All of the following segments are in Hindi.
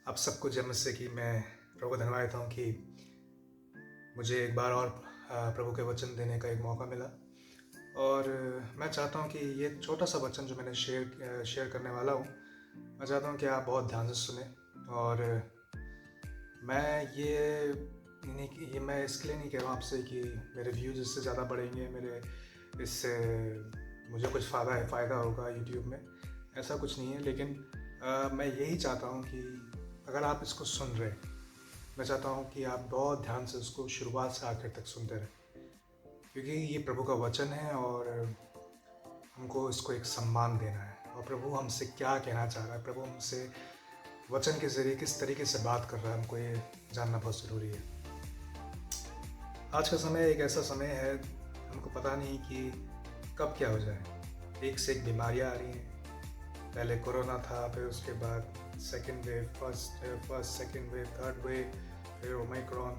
आप सबको जन्म से कि मैं प्रभु को धन्यवाद देता हूँ कि मुझे एक बार और प्रभु के वचन देने का एक मौका मिला। और मैं चाहता हूँ कि ये छोटा सा वचन जो मैंने शेयर करने वाला हूँ, मैं चाहता हूँ कि आप बहुत ध्यान से सुने। और मैं ये मैं इसके लिए नहीं कह रहा हूँ आपसे कि मेरे व्यूज़ इससे ज़्यादा बढ़ेंगे, मेरे इससे मुझे कुछ फ़ायदा होगा यूट्यूब में, ऐसा कुछ नहीं है। लेकिन मैं यही चाहता हूँ कि अगर आप इसको सुन रहे हैं, मैं चाहता हूँ कि आप बहुत ध्यान से उसको शुरुआत से आखिर तक सुनते रहें, क्योंकि ये प्रभु का वचन है और हमको इसको एक सम्मान देना है। और प्रभु हमसे क्या कहना चाह रहा है, प्रभु हमसे वचन के ज़रिए किस तरीके से बात कर रहा है, हमको ये जानना बहुत ज़रूरी है। आज का समय एक ऐसा समय है, हमको पता नहीं कि कब क्या हो जाए। एक से एक बीमारियाँ आ रही हैं। पहले कोरोना था, फिर उसके बाद second wave, first second wave, third wave, फिर ओमिक्रॉन,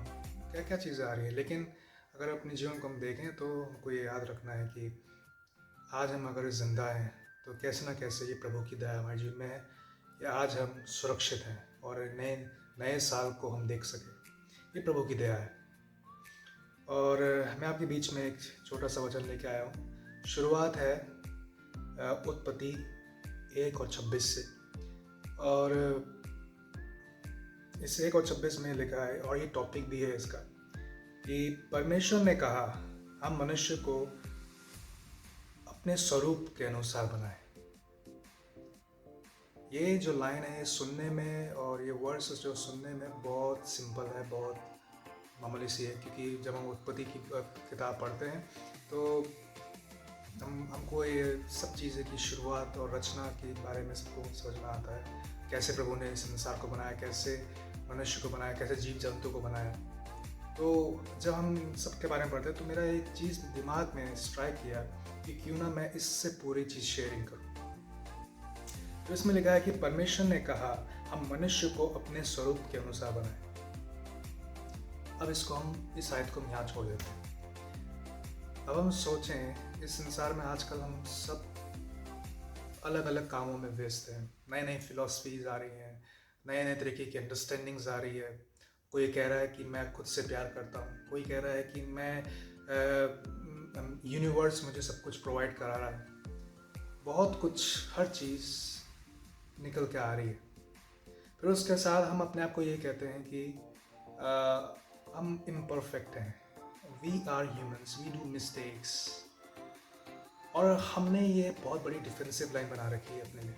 क्या क्या चीज़ें आ रही हैं। लेकिन अगर अपने जीवन को हम देखें तो हमको ये याद रखना है कि आज हम अगर ज़िंदा हैं तो कैसे ना कैसे ये प्रभु की दया हमारे जीवन में है कि आज हम सुरक्षित हैं और नए नए साल को हम देख सकें। ये प्रभु की दया है। और मैं आपके बीच में एक छोटा सा वचन लेके आया हूँ। शुरुआत है उत्पत्ति 1:26 से। और इस 1:26 में लिखा है, और ये टॉपिक भी है इसका, कि परमेश्वर ने कहा हम मनुष्य को अपने स्वरूप के अनुसार बनाए। ये जो लाइन है ये सुनने में, और ये वर्ड्स जो सुनने में बहुत सिंपल है, बहुत मामूली सी है, क्योंकि जब हम उत्पत्ति की किताब पढ़ते हैं तो हमको ये सब चीज़ें की शुरुआत और रचना के बारे में सबको समझ में आता है। कैसे प्रभु ने इस संसार को बनाया, कैसे मनुष्य को बनाया, कैसे जीव जंतु को बनाया। तो जब हम सबके बारे में पढ़ते हैं तो मेरा एक चीज़ दिमाग में स्ट्राइक किया कि क्यों ना मैं इससे पूरी चीज़ शेयरिंग करूँ। तो इसमें लिखा है कि परमेश्वर ने कहा हम मनुष्य को अपने स्वरूप के अनुसार बनाए। अब इसको हम इस आयत को हम यहाँ छोड़ देते हैं। अब हम सोचें, इस संसार में आजकल हम सब अलग अलग कामों में व्यस्त हैं। नई नई फिलॉसफीज आ रही हैं, नए नए तरीके की अंडरस्टैंडिंग्स आ रही है। कोई कह रहा है कि मैं खुद से प्यार करता हूँ, कोई कह रहा है कि मैं यूनिवर्स मुझे सब कुछ प्रोवाइड करा रहा है। बहुत कुछ, हर चीज़ निकल के आ रही है। फिर उसके साथ हम अपने आप को ये कहते हैं कि हम इम्परफेक्ट हैं, we are humans, we do mistakes. और हमने ये बहुत बड़ी डिफेंसिव लाइन बना रखी है अपने लिए,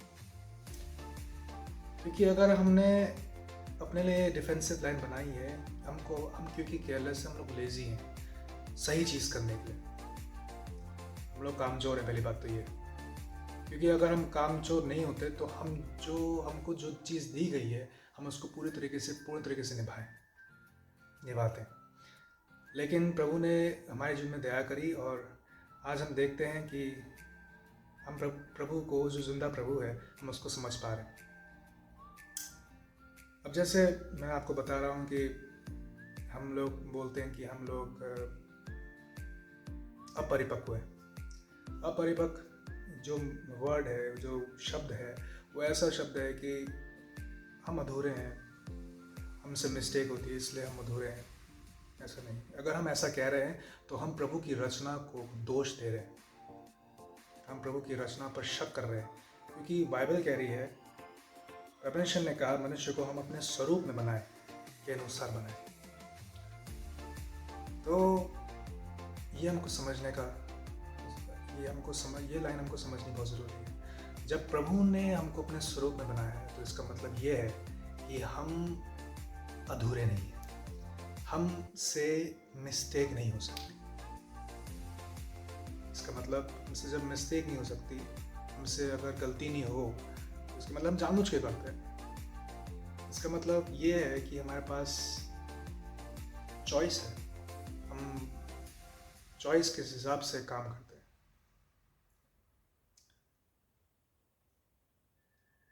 क्योंकि अगर हमने अपने लिए डिफेंसिव लाइन बनाई है, हम क्योंकि केयरलेस हैं, हम लोग लेज़ी हैं सही चीज़ करने के लिए। हम लोग कामचोर हैं, पहली बात तो ये। क्योंकि अगर हम कामचोर नहीं होते तो हमको जो चीज़ दी गई है हम उसको पूर्ण तरीके से निभाते हैं। लेकिन प्रभु ने हमारे जीवन में दया करी, और आज हम देखते हैं कि हम प्रभु को, जो जिंदा प्रभु है, हम उसको समझ पा रहे हैं। अब जैसे मैं आपको बता रहा हूँ कि हम लोग बोलते हैं कि हम लोग अपरिपक्व है। अपरिपक्व जो वर्ड है, जो शब्द है, वो ऐसा शब्द है कि हम अधूरे हैं, हमसे मिस्टेक होती है इसलिए हम अधूरे हैं। ऐसा नहीं, अगर हम ऐसा कह रहे हैं तो हम प्रभु की रचना को दोष दे रहे हैं, हम प्रभु की रचना पर शक कर रहे हैं। क्योंकि बाइबल कह रही है, परमेश्वर ने कहा मनुष्य को हम अपने स्वरूप में बनाए, के अनुसार बनाए। तो ये हमको समझने का, ये लाइन हमको समझनी बहुत ज़रूरी है। जब प्रभु ने हमको अपने स्वरूप में बनाया है तो इसका मतलब ये है कि हम अधूरे नहीं हैं, हमसे मिस्टेक नहीं हो सकती। इसका मतलब हमसे जब मिस्टेक नहीं हो सकती, हमसे अगर गलती नहीं हो, तो इसका मतलब हम जानबूझ के करते हैं। इसका मतलब ये है कि हमारे पास चॉइस है, हम चॉइस के हिसाब से काम करते हैं।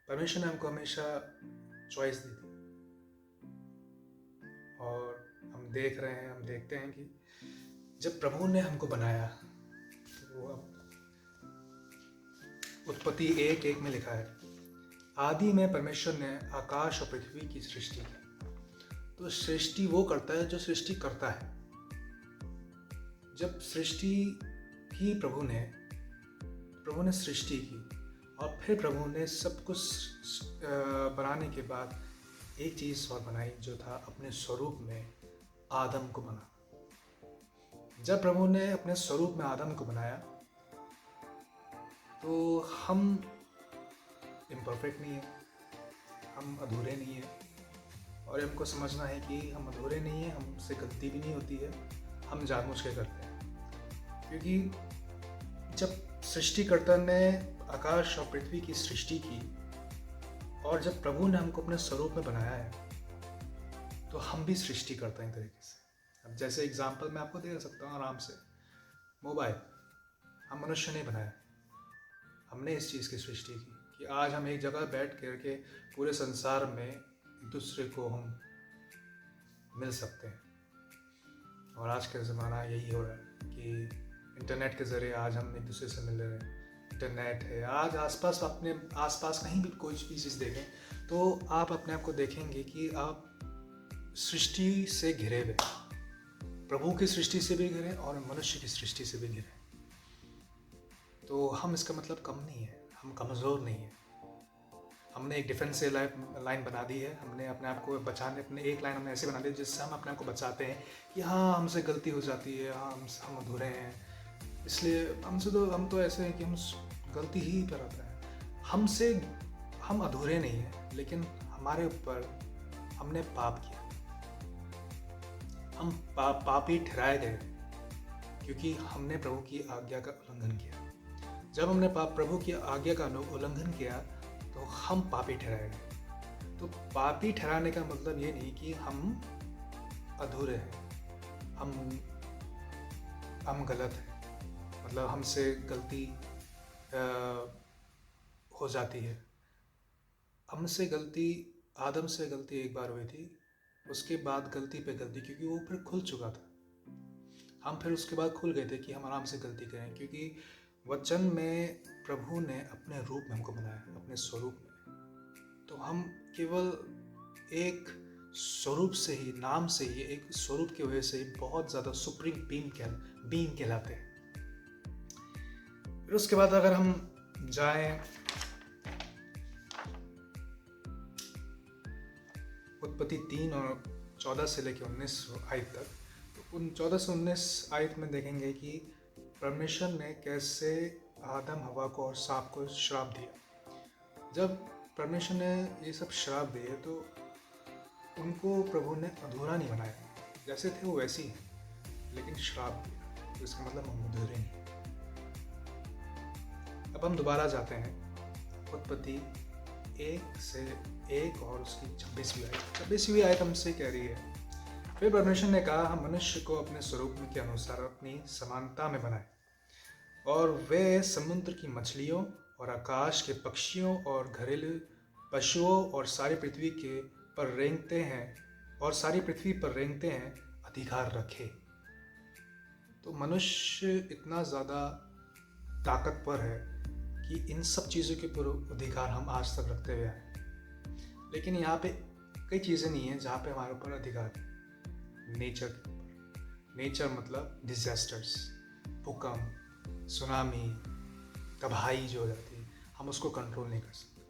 परमेश्वर ने हमको हमेशा चॉइस दी थी, और हम देखते हैं कि जब प्रभु ने हमको बनाया तो वो उत्पत्ति 1:1 में लिखा है, आदि में परमेश्वर ने आकाश और पृथ्वी की सृष्टि की। तो सृष्टि वो करता है जो सृष्टि करता है। जब सृष्टि की प्रभु ने सृष्टि की और फिर प्रभु ने सब कुछ बनाने के बाद एक चीज़ और बनाई, जो था अपने स्वरूप में आदम को बना। जब प्रभु ने अपने स्वरूप में आदम को बनाया तो हम इम्परफेक्ट नहीं है, हम अधूरे नहीं हैं, और हमको समझना है कि हम अधूरे नहीं हैं, हमसे गलती भी नहीं होती है, हम जानबूझ के करते हैं। क्योंकि जब सृष्टिकर्ता ने आकाश और पृथ्वी की सृष्टि की और जब प्रभु ने हमको अपने स्वरूप में बनाया है तो हम भी सृष्टि करते हैं तरीके से। अब जैसे एग्जाम्पल मैं आपको दे सकता हूँ आराम से, मोबाइल हम मनुष्य ने बनाया, हमने इस चीज़ की सृष्टि की कि आज हम एक जगह बैठ करके पूरे संसार में एक दूसरे को हम मिल सकते हैं। और आज का ज़माना यही हो रहा है कि इंटरनेट के ज़रिए आज हम एक दूसरे से मिल रहे हैं। इंटरनेट है, आज आसपास अपने आसपास कहीं भी कोई भी चीज़ देखें तो आप अपने आप को देखेंगे कि आप सृष्टि से घिरे हुए, प्रभु की सृष्टि से भी घिरे और मनुष्य की सृष्टि से भी घिरे। तो हम इसका मतलब कम नहीं है, हम कमज़ोर नहीं है। हमने एक डिफेंसिव लाइन बना दी है, हमने अपने आप को बचाने, अपने एक लाइन हमने ऐसे बना दी जिससे हम अपने आप को बचाते हैं कि हाँ हमसे गलती हो जाती है, हाँ हम अधूरे हैं, इसलिए हम तो ऐसे हैं कि हम गलती ही पर आता है। हम अधूरे नहीं हैं, लेकिन हमारे ऊपर हमने पाप किया, हम पापी ठहराए गए क्योंकि हमने प्रभु की आज्ञा का उल्लंघन किया। जब हमने प्रभु की आज्ञा का उल्लंघन किया तो हम पापी ठहराए गए। तो पापी ठहराने का मतलब ये नहीं कि हम अधूरे हैं, हम गलत हैं, मतलब हमसे गलती हो जाती है। हमसे गलती, आदम से गलती एक बार हुई थी, उसके बाद गलती पे गलती, क्योंकि वो फिर खुल चुका था। हम फिर उसके बाद खुल गए थे कि हम आराम से गलती करें, क्योंकि वचन में प्रभु ने अपने रूप में हमको बनाया, अपने स्वरूप में। तो हम केवल एक स्वरूप से ही, नाम से ही, एक स्वरूप की वजह से ही बहुत ज़्यादा सुप्रीम बीइंग कहलाते हैं। फिर उसके बाद अगर हम जाएं उत्पत्ति 3 और 14 से लेकर 19 आयत तक, तो उन 14 से 19 आयत में देखेंगे कि परमेश्वर ने कैसे आदम, हवा को और सांप को श्राप दिया। जब परमेश्वर ने ये सब श्राप दिए तो उनको प्रभु ने अधूरा नहीं बनाया, जैसे थे वो वैसे ही हैं, लेकिन श्राप दिया, तो इसका मतलब हम अधूरे नहीं। अब हम दोबारा जाते हैं उत्पत्ति 1 और उसकी 26वीं आयत हमसे कह रही है, फिर परमेश्वर ने कहा हम मनुष्य को अपने स्वरूप के अनुसार अपनी समानता में बनाए, और वे समुद्र की मछलियों और आकाश के पक्षियों और घरेलू पशुओं और सारी पृथ्वी पर रेंगते हैं अधिकार रखे। तो मनुष्य इतना ज़्यादा ताकतवर है कि इन सब चीज़ों के ऊपर अधिकार हम आज तक रखते हुए आए। लेकिन यहाँ पे कई चीज़ें नहीं हैं जहाँ पे हमारे ऊपर अधिकार है। नेचर के ऊपर, नेचर मतलब डिजास्टर्स, भूकंप, सुनामी, तबाही जो हो जाती है, हम उसको कंट्रोल नहीं कर सकते,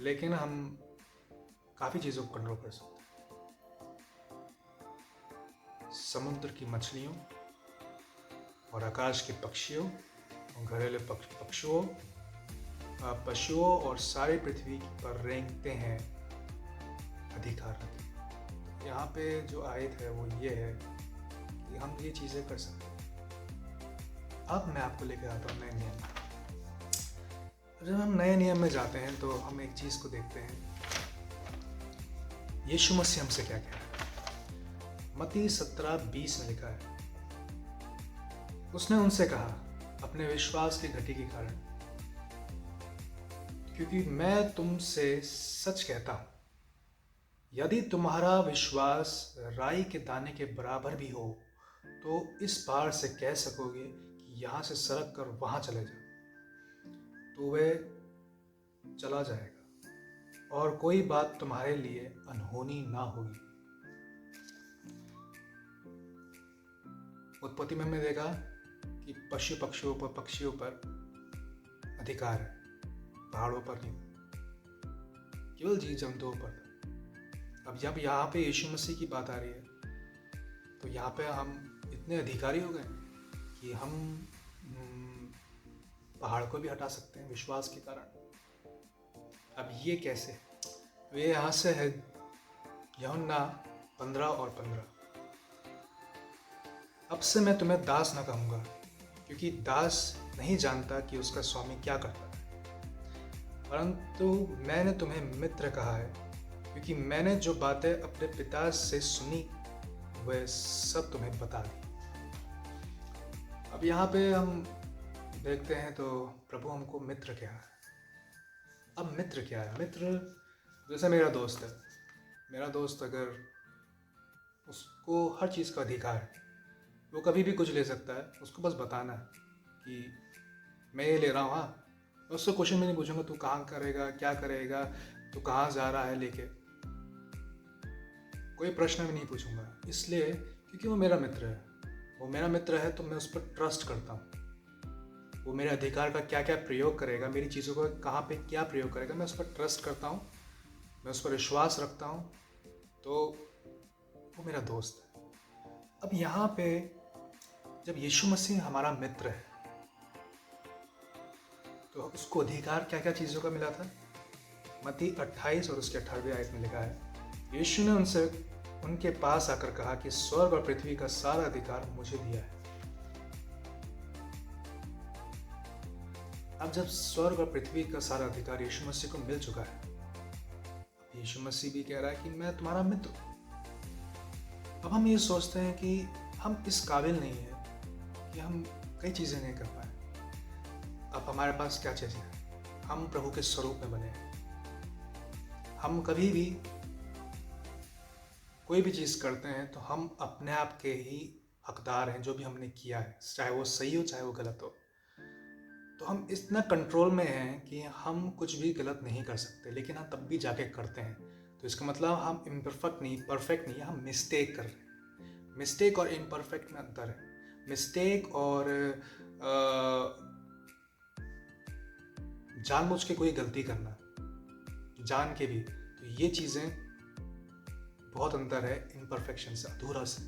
लेकिन हम काफ़ी चीज़ों को कंट्रोल कर सकते हैं। समुद्र की मछलियों और आकाश के पक्षियों और घरेलू पशुओं और सारी पृथ्वी पर रेंगते हैं अधिकार रखें। यहाँ पे जो आयत है वो ये है कि हम ये चीज़ें कर सकते हैं। अब मैं आपको लेकर आता हूँ नए नियम में। जब हम नए नियम में जाते हैं तो हम एक चीज़ को देखते हैं, यीशु मसीह हमसे क्या कह रहा है। मत्ती 17:20 में लिखा है, उसने उनसे कहा अपने विश्वास की घटी के कारण, क्योंकि मैं तुमसे सच कहता हूँ, यदि तुम्हारा विश्वास राई के दाने के बराबर भी हो तो इस पहाड़ से कह सकोगे कि यहाँ से सरक कर वहाँ चले जाओ, तो वह चला जाएगा और कोई बात तुम्हारे लिए अनहोनी ना होगी। उत्पत्ति में हमने देखा कि पशु पक्षियों पर अधिकार है, पहाड़ों पर नहीं, केवल जीव जंतुओं पर। अब जब यहाँ पे यीशु मसीह की बात आ रही है तो यहाँ पे हम इतने अधिकारी हो गए कि हम पहाड़ को भी हटा सकते हैं विश्वास के कारण। अब ये कैसे? वे यहाँ से है यूहन्ना 15 और 15। अब से मैं तुम्हें दास न कहूँगा, क्योंकि दास नहीं जानता कि उसका स्वामी क्या करता है, परंतु मैंने तुम्हें मित्र कहा है, क्योंकि मैंने जो बातें अपने पिता से सुनी वह सब तुम्हें बता दी। अब यहाँ पे हम देखते हैं तो प्रभु हमको मित्र क्या है। अब मित्र क्या है? मित्र जैसे मेरा दोस्त है। मेरा दोस्त अगर उसको हर चीज़ का अधिकार है, वो कभी भी कुछ ले सकता है, उसको बस बताना है कि मैं ये ले रहा हूँ। हाँ, मैं उससे क्वेश्चन भी नहीं पूछूंगा तू कहाँ करेगा, क्या करेगा, तू कहाँ जा रहा है लेके, कोई प्रश्न भी नहीं पूछूंगा, इसलिए क्योंकि वो मेरा मित्र है। वो मेरा मित्र है तो मैं उस पर ट्रस्ट करता हूँ। वो मेरे अधिकार का क्या क्या प्रयोग करेगा, मेरी चीज़ों का कहाँ पे क्या प्रयोग करेगा, मैं उस पर ट्रस्ट करता हूँ, मैं उस पर विश्वास रखता हूँ, तो वो मेरा दोस्त है। अब यहाँ पे जब यीशु मसीह हमारा मित्र है तो उसको अधिकार क्या क्या चीज़ों का मिला था? मत्ती 28 और उसके 18वें आयत में लिखा है, यीशु ने उनसे उनके पास आकर कहा कि स्वर्ग और पृथ्वी का सारा अधिकार मुझे दिया है। अब जब स्वर्ग और पृथ्वी का सारा अधिकार यीशु मसीह को मिल चुका है, यीशु मसीह भी कह रहा है कि मैं तुम्हारा मित्र हूं। अब हम ये सोचते हैं कि हम इस काबिल नहीं है कि हम कई चीज़ें नहीं कर पाए। अब हमारे पास क्या चीज़ है? हम प्रभु के स्वरूप में बने हैं। हम कभी भी कोई भी चीज़ करते हैं तो हम अपने आप के ही हकदार हैं। जो भी हमने किया है, चाहे वो सही हो चाहे वो गलत हो, तो हम इतना कंट्रोल में हैं कि हम कुछ भी गलत नहीं कर सकते, लेकिन हम तब भी जाके करते हैं। तो इसका मतलब हम इम्परफेक्ट नहीं, परफेक्ट नहीं है, हम मिस्टेक कर रहे हैं। मिस्टेक और इम्परफेक्ट में अंतर है। मिस्टेक और जानबूझ के कोई गलती करना, जान के भी, तो ये चीज़ें बहुत अंतर है इम्परफेक्शन से, अधूरा से।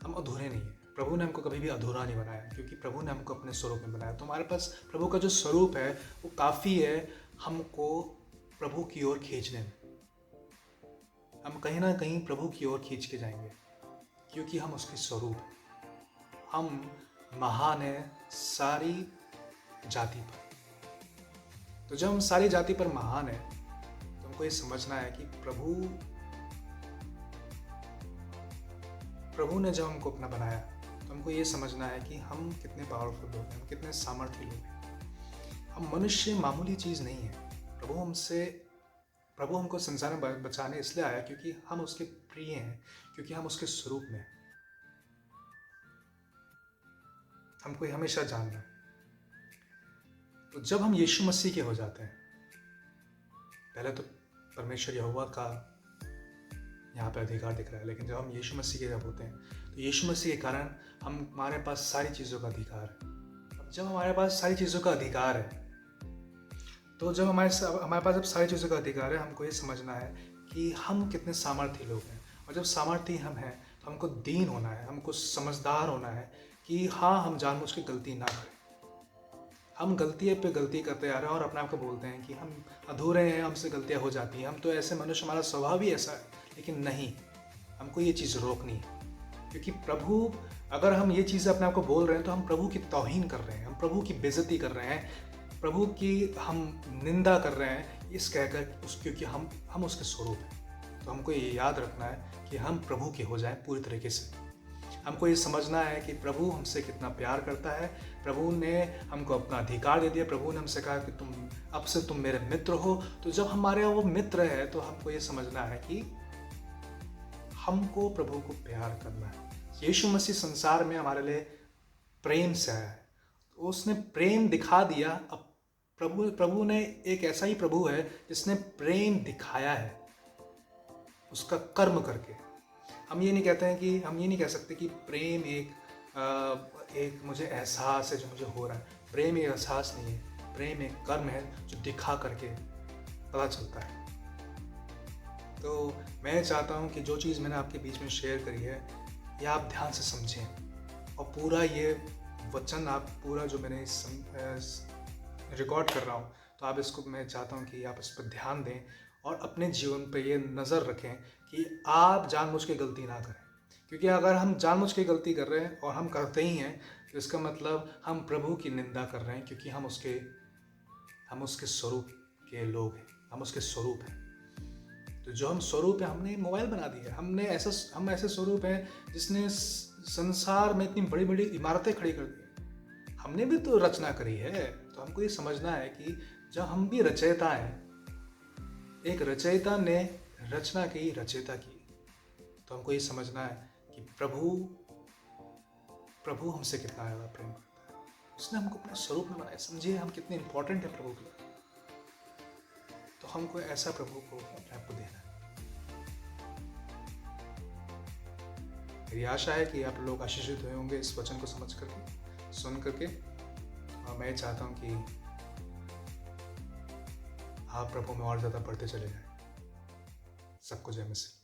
हम अधूरे नहीं हैं। प्रभु ने हमको कभी भी अधूरा नहीं बनाया, क्योंकि प्रभु ने हमको अपने स्वरूप में बनाया। तो हमारे पास प्रभु का जो स्वरूप है वो काफ़ी है हमको प्रभु की ओर खींचने में। हम कहीं ना कहीं प्रभु की ओर खींच के जाएंगे, क्योंकि हम उसके स्वरूप हैं। हम महान हैं सारी जाति पर। तो जब हम सारी जाति पर महान हैं तो हमको ये समझना है कि प्रभु ने जब हमको अपना बनाया तो हमको ये समझना है कि हम कितने पावरफुल लोग हैं, हम कितने सामर्थ्य लोग हैं। हम मनुष्य मामूली चीज़ नहीं है। प्रभु हमको संसार में बचाने इसलिए आया क्योंकि हम उसके प्रिय हैं, क्योंकि हम उसके स्वरूप में। हमको हमेशा जानना है। तो जब हम यीशु मसीह के हो जाते हैं, पहले तो परमेश्वर यहोवा का यहाँ पे अधिकार दिख रहा है, लेकिन जब हम यीशु मसीह के जब होते हैं तो यीशु मसीह के कारण हमारे पास सारी चीज़ों का अधिकार है। अब जब हमारे पास सारी चीज़ों का अधिकार है, तो जब हमारे पास जब सारी चीज़ों का अधिकार है, हमको ये समझना है कि हम कितने सामर्थ्य लोग हैं। और जब सामर्थ्य हम हैं तो हमको दीन होना है, हमको समझदार होना है कि हाँ, हम जानबूझ के गलती ना करें। हम गलती पे गलती करते आ रहे हैं और अपने आप को बोलते हैं कि हम अधूरे हैं, हमसे गलतियाँ हो जाती हैं, हम तो ऐसे मनुष्य, हमारा स्वभाव ही ऐसा है। लेकिन नहीं, हमको ये चीज़ रोकनी है, क्योंकि प्रभु, अगर हम ये चीज़ें अपने आप को बोल रहे हैं तो हम प्रभु की तौहीन कर रहे हैं, हम प्रभु की बेइज्जती कर रहे हैं, प्रभु की हम निंदा कर रहे हैं, इस कहकर क्योंकि हम उसके स्वरूप हैं। तो हमको ये याद रखना है कि हम प्रभु के हो जाएं पूरी तरीके से। हमको ये समझना है कि प्रभु हमसे कितना प्यार करता है। प्रभु ने हमको अपना अधिकार दे दिया। प्रभु ने हमसे कहा कि अब से तुम मेरे मित्र हो। तो जब हमारे वो मित्र है तो हमको ये समझना है कि हमको प्रभु को प्यार करना है। यीशु मसीह संसार में हमारे लिए प्रेम से आया है, तो उसने प्रेम दिखा दिया। अब प्रभु प्रभु ने एक ऐसा ही प्रभु है जिसने प्रेम दिखाया है उसका कर्म करके। हम ये नहीं कहते हैं कि हम ये नहीं कह सकते कि प्रेम एक मुझे एहसास है जो मुझे हो रहा है। प्रेम एक एहसास नहीं है, प्रेम एक कर्म है जो दिखा करके पता चलता है। तो मैं चाहता हूँ कि जो चीज़ मैंने आपके बीच में शेयर करी है ये आप ध्यान से समझें, और पूरा ये वचन आप पूरा जो मैंने रिकॉर्ड कर रहा हूँ, तो आप इसको, मैं चाहता हूँ कि आप इस पर ध्यान दें और अपने जीवन पे ये नज़र रखें कि आप जानबूझ के गलती ना करें। क्योंकि अगर हम जानबूझ के गलती कर रहे हैं और हम करते ही हैं, तो इसका मतलब हम प्रभु की निंदा कर रहे हैं, क्योंकि हम उसके स्वरूप के लोग हैं, हम उसके स्वरूप हैं। तो जो हम स्वरूप है, हमने मोबाइल बना दिया, हम ऐसे स्वरूप हैं जिसने संसार में इतनी बड़ी बड़ी इमारतें खड़ी कर दी। हमने भी तो रचना करी है। तो हमको ये समझना है कि जब हम भी रचयिता हैं, एक रचयिता ने रचना की, रचयिता की, तो हमको ये समझना है कि प्रभु हमसे कितना ज़्यादा प्रेम करता है। उसने हमको अपने स्वरूप में बनाया। समझिए हम कितने इंपॉर्टेंट है प्रभु के लिए। तो हमको ऐसा प्रभु को अपने आप को देना है। मेरी आशा है कि आप लोग आशीषित हुए होंगे इस वचन को समझ करके, सुन करके। और मैं चाहता हूँ कि आप प्रभु में और ज़्यादा बढ़ते चले जाएं। सबको जय मसीह।